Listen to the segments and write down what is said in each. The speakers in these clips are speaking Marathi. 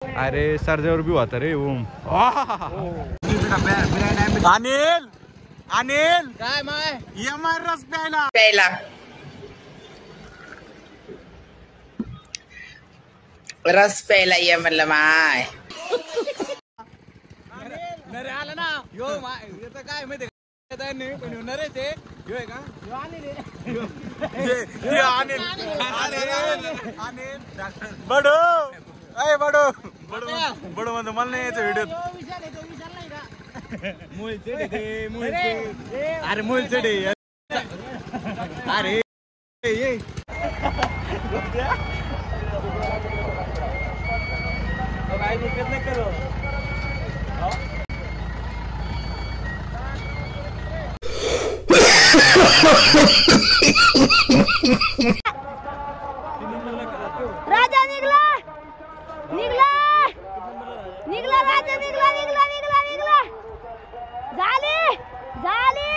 अरे सरजेवर बी होता रे ओम. अनिल अनिल काय माय एमआर रस प्यायला रस प्यायला ये म्हणलं माय. नरे आला ना यो माय येतं काय माहिती पण नरेच आहे यो आहे का यो अनिल बडो अय बडो बडो बडो म्हणतो मला नाही यायचं व्हिडिओ. अरे मोल चढे अरे ये काय दिक्कत नाही करो. राजा निघला निघला निघला राजा निघला निघला निघला निघला झाले झाले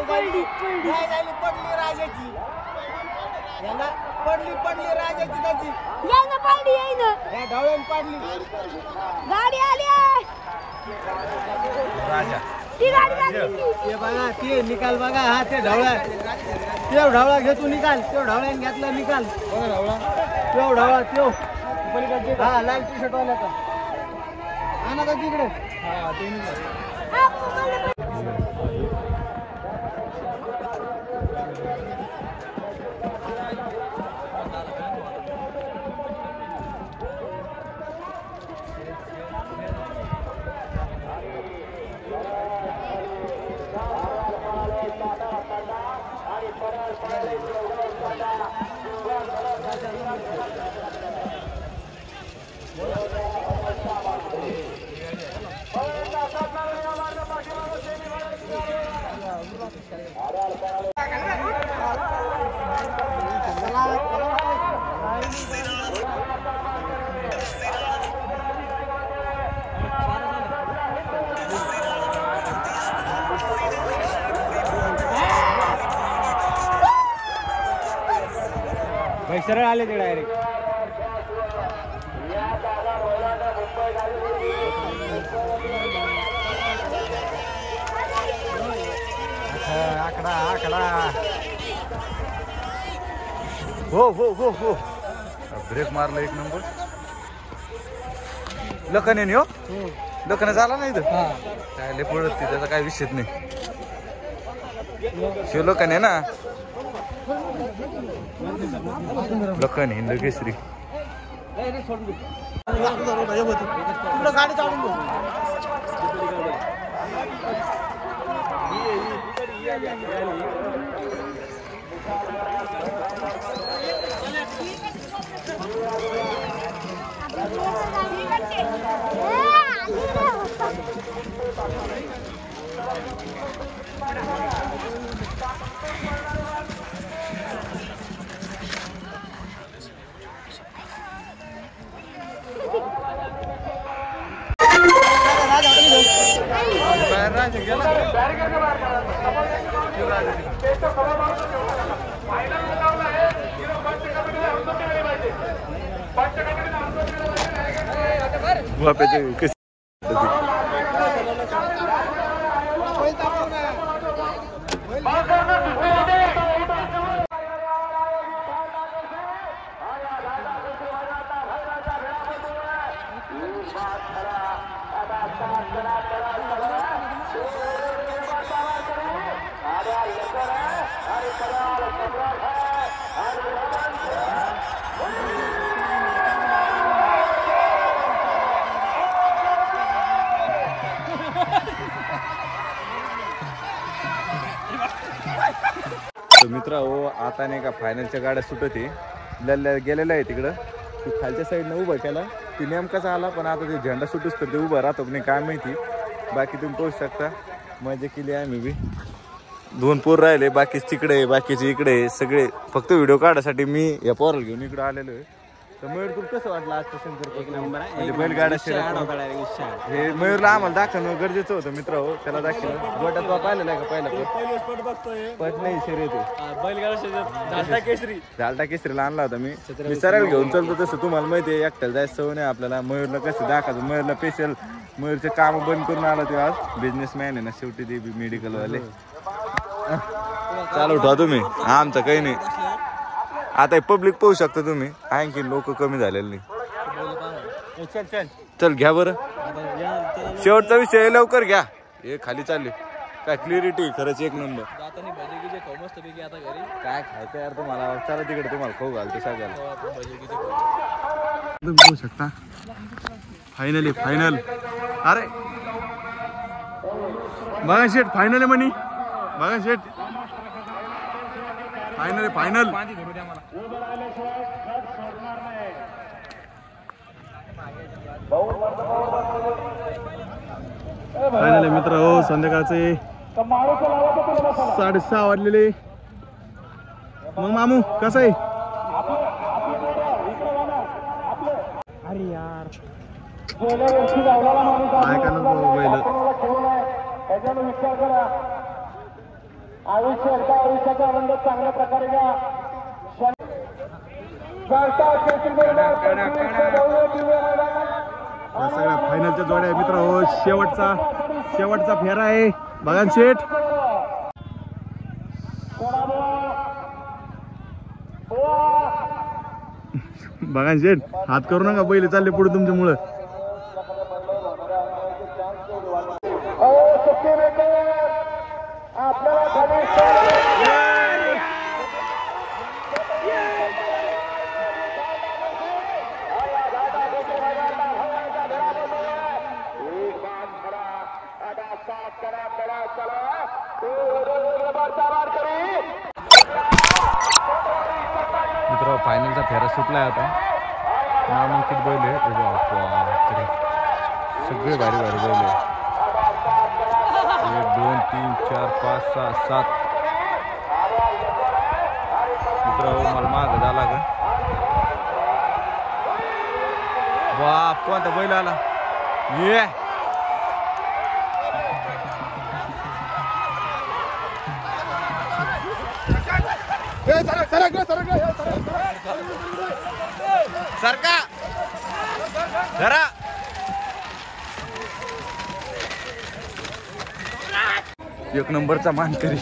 पडली राजाची याला पडली राजाची त्याची यायनं पडली यायनं या ढवळ्यान पडली गाडी आली राजा ती गाडी आली ते बघा ते निकाल बघा. हा ते ढवळा ढवळा घेतो निकाल. तो ढवळ्यान घेतला निकाल. ढवळा त्यो पलीकडे हा लाल टी शर्ट वाल्याचा आणा का तिकडे. हा ते निकाल सरळ आले ते डायरेक्ट. आकडा आकडा हो हो हो हो ब्रेक मारला एक नंबर. लखन हो लखन झाला नाही तर काय लय पडत ती त्याचा काय विषयच नाही. शिव लखन आहे ना लखन हिंद केसरी. गाडी चालून मित्र हो आता नाही का फायनलच्या गाड्या सुटत आहे. लल्ल्या गेलेला आहे तिकडं. तू खालच्या साईडनं उभं केला ती नेमकाच आला पण आता ते झेंडा सुटूच तर ते उभं राहतो नाही काय माहिती. बाकी तुम्ही पोहोचू शकता. मजा केली आम्ही बी. 2 पोर राहिले बाकीच तिकडे बाकीचे इकडे सगळे फक्त व्हिडिओ काढायसाठी मी या पोराला घेऊन इकडे आलेलो आहे. तर मयूर तुला कसं वाटलं आजचं शंकर एक नंबर आहे. म्हणजे बैलगाडा हे मयूरला आम्हाला दाखवणं गरजेचं होतं मित्र हो. त्याला दाखवलं गोट्यात तो पाहिलेला आहे का पहिला पट नाही शर्यत झालटा केसरीला आणला होता मी सरळ घेऊन चालतो. तसं तुम्हाला माहिती आहे एकट्याला जायचं सवय नाही आपल्याला. मयूरला कसं दाखवतो मयूरला स्पेशल मयूरचे काम बंद करून आला ते आज बिझनेसमॅन आहे ना शेवटी ते मेडिकल वाले. चालू ठेवा तुम्ही आमचं काही नाही. आता पब्लिक पाहू शकता तुम्ही आणखी लोक कमी झालेले नाही. चल चल चल घ्या बरं शेवटचा विषय लवकर घ्या. हे खाली चालले काय क्लिअरिटी खरंच एक नंबर. काय खायचं यार तुम्हाला चला तिकडे तुम्हाला खाऊ घालतो सगळ्याला. तुम्ही पाहू शकता फायनली फायनल. अरे बघा शेट फायनल आहे म्हणी. बघा शेट फायनल फायनल. फायनल मित्र हो संध्याकाळचे 6:30 वाजलेले. मग मामू कसं आहे? अरे यार काय करणार बैल आयुष्याचा आनंद चांगल्या प्रकारे घ्या. सगळ्या फायनलच्या जोड्या मित्र हो. शेवटचा फेरा आहे बघा शेठ. बघा शेठ हात करू नका बैल चालले पुढे तुमच्यामुळं. मित्र फायनलचा फेरा सुटलाय आता. नामांकित बैल आहे सगळे भारी भारी बैल आहे. 1 2 3 4 5 6 7 मित्र मला माग झाला का बाप कोणता बैल आला ये. सरका जरा एक नंबरचा मानकरी.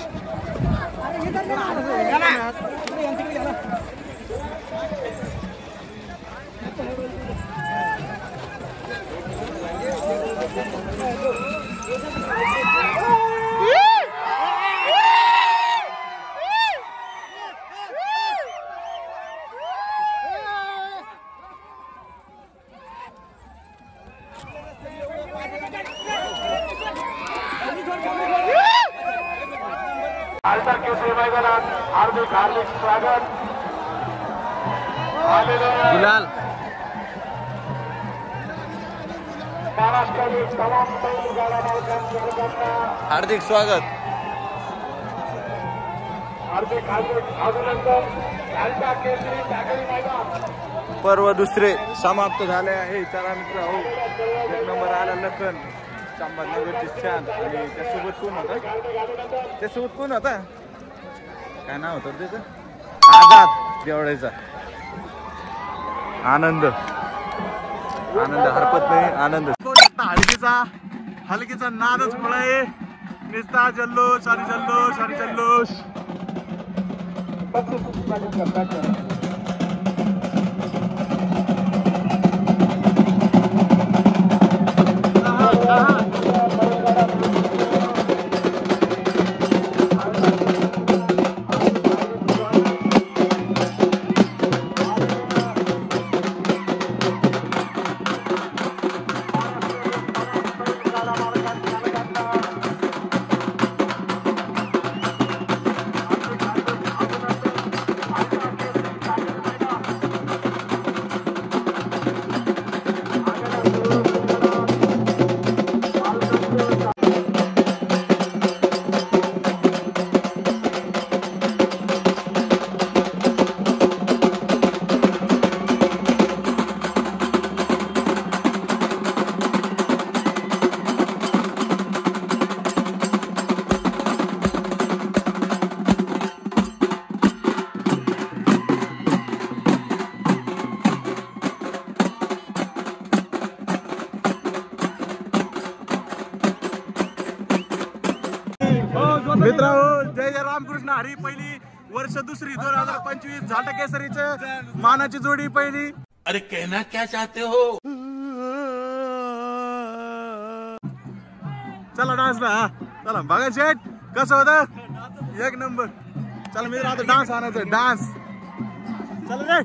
हार्दिक हार्दिक स्वागत. गुलाल महाराष्ट्रातील तमाम बैलगाडा मालकांना हार्दिक स्वागत. हार्दिक हार्दिक अभिनंदन. झालटा केसरी टाकळी मैदान पर्व दुसरे समाप्त झाले आहे. चला मित्र हो एक नंबर आला लखन संभाजीनगरची छान. आणि त्यासोबत कोण होता काय नाव होतं त्याचं आझाद देवळाचा. आनंद हरपत नाही आनंद. हलकीचा नादच खुळा आहे. निस्ता जल्लोष आणि जल्लोष. मित्रांनो जय जय रामकृष्ण हरी. पहिली वर्ष दुसरी 2025 झाटा केसरीच मानाची जोडी पहिली. अरे कहना क्या चाहते हो? चला डान्सला. हा चला बघा शेट कसं होतं एक नंबर. चला मित्र आता डान्स आणायचा डान्स. चला रे.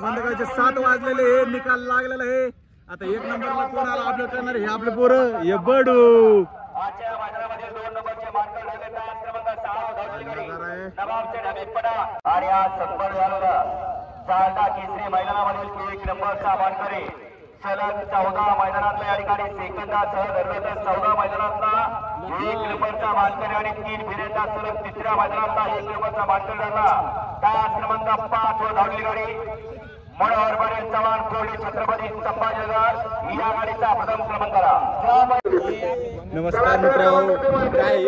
संध्याकाळचे 7 वाजलेले हे निकाल लागलेला आहे. आता 1 नंबरला कोण आला आपलं करणार हे आपले पोरं हे बडू. आजच्या मैदानामध्ये 2 नंबरचे मानकर झाले आज क्रमांक 6 धावचेकरी नवाबचे ढाबेपडा आणि आज संपन्न झालेला चालता केसरी मैदानामधील 1 नंबरचा मानकरी सलग 14 मैदानातल्या या ठिकाणी सेकंदासह धरलं 14 मैदानातला 1 नंबरचा मानकरी आणि 3 फेऱ्यांचा सलग 3ऱ्या मैदानातला 1 नंबरचा मानकरी झाला. तास क्रमांक 5 वर धावलेली गाडी मनोहर पाटील चव्हाण कोळी छत्रपती संभाजीनगर या गाडीचा प्रथम क्रमांकाला. नमस्कार मित्रांनो काय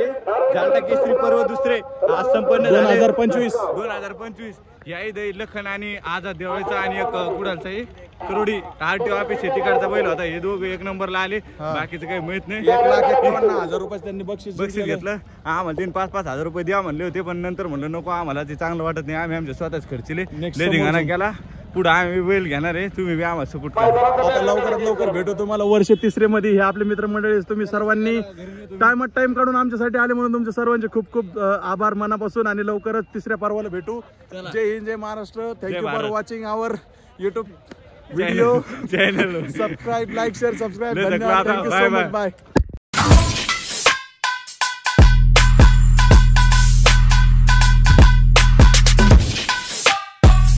झाटा केसरी पर्व दुसरे आज संपन्न 2025 याही दही लखन आणि आझाद देवळीचा आणि एक कुडालचा करोडी आरटीओ ऑफिस आहे तिकडचा बैल होता. हे दोघं 1 नंबरला आले. बाकीचं काही माहित नाही. 1,51,000 रुपये त्यांनी बक्षीस घेतलं. आम्हाला 5-5 हजार रुपये द्या म्हणले होते पण नंतर म्हणलं नको आम्हाला ते चांगलं वाटत नाही. आम्ही आमच्या स्वतःच खर्चले धिंगाणा केला. पुढे आम्ही बैल घेणार आहे. तुम्ही बी आम्हाला सपोर्ट करा. आता लवकरात लवकर भेटू तुम्हाला वर्ष 3रे मध्ये. हे आपले मित्रमंडळी तुम्ही सर्वांनी टाइम काढून आमच्यासाठी आले म्हणून तुमच्या सर्वांचे खूप खूप आभार मनापासून. आणि लवकरच 3ऱ्या पर्वाला भेटू. जय हिंद जय Maharashtra. Thank you for watching our YouTube video channel. Subscribe like share subscribe. धन्यवाद. Thank you so much. बाय.